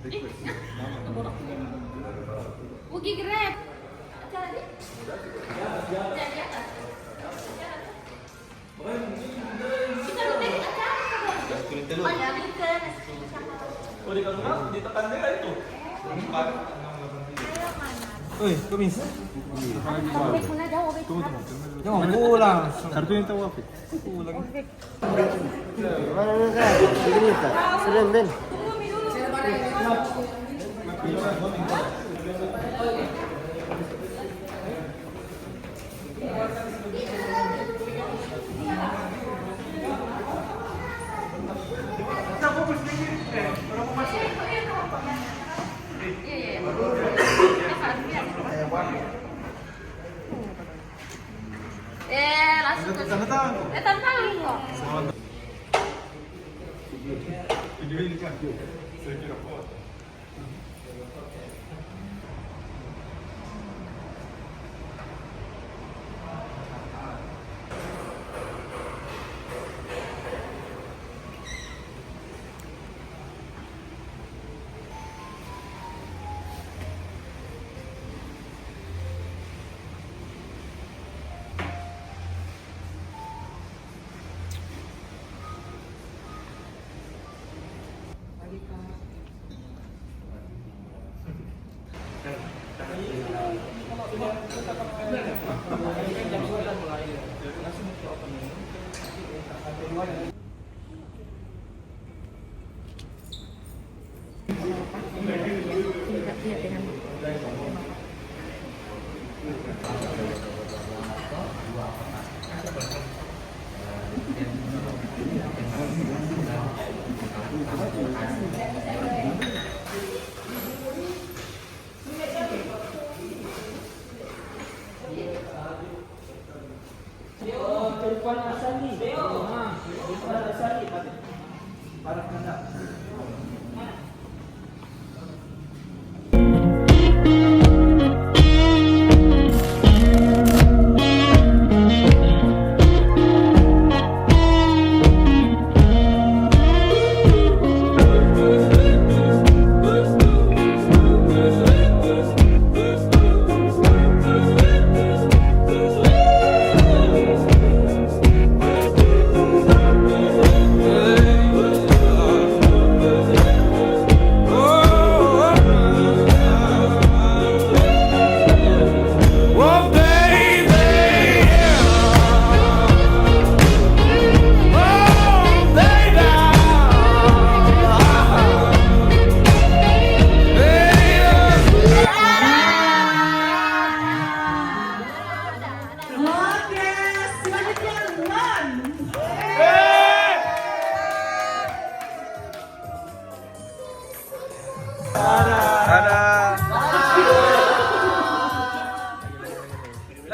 Ugi Grab. Jadi. Jadi atas. Kita lebih atas. Oh, ya, kita. Oh, di kamera ditekan dia itu. Empat. Oi, kok bisa? Obek mana jauh obek. Jangan pulang. Kartunya tahu apa? Pulang. Mana kan? Cerita. Serem Den. Langsung ke sana. Tantang kok. Video ini kan. Saya kira kuat.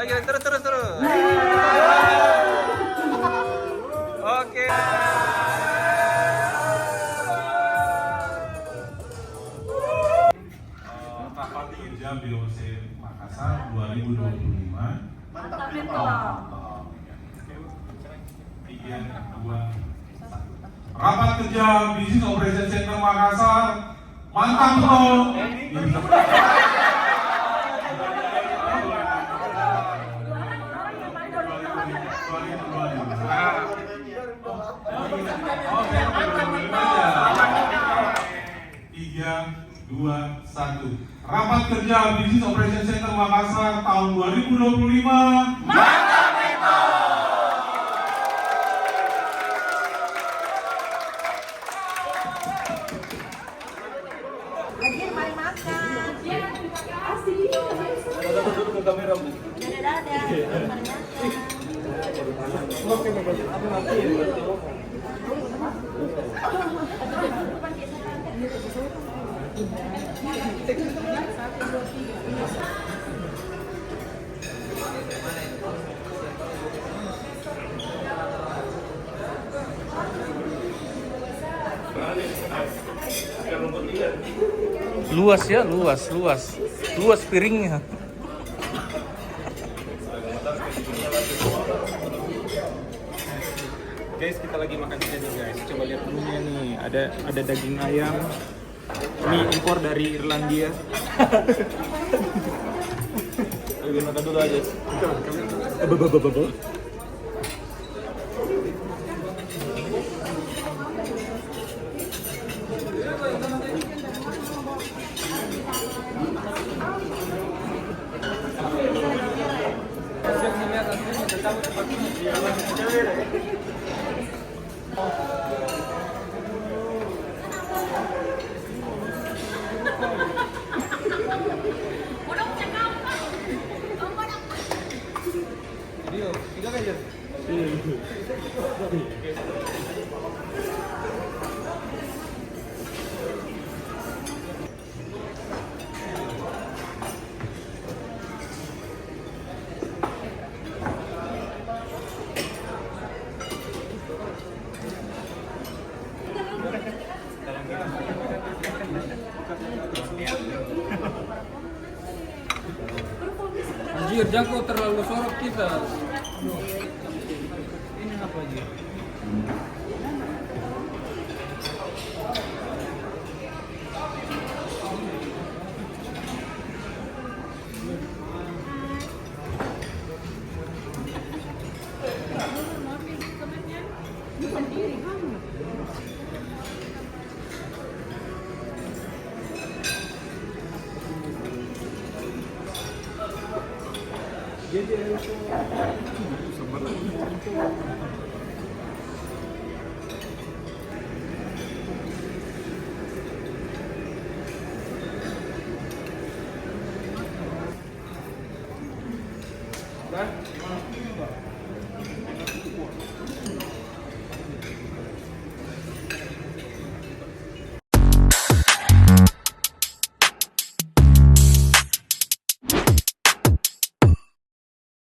Lagi terus. Oke. Kapal tinggi jam BOC Makassar 2025. Mantap Mantap. 3, 2, 1. Rapat kerja Business Operation Center Makassar. Mantap bro. Tiga, dua, satu. Rapat kerja Business Operation Center Makassar tahun 2025. Mantap Beto. Lagi mari makan. Ya, terima kasih. Dadah. Mari makan. Luas ya, luas piringnya. Guys, kita lagi makan di sini guys. Coba lihat menunya nih. Ada daging ayam, Mie impor dari Irlandia. Ayo makan dulu aja. Anjir, Jangko terlalu sorot kita. Jadi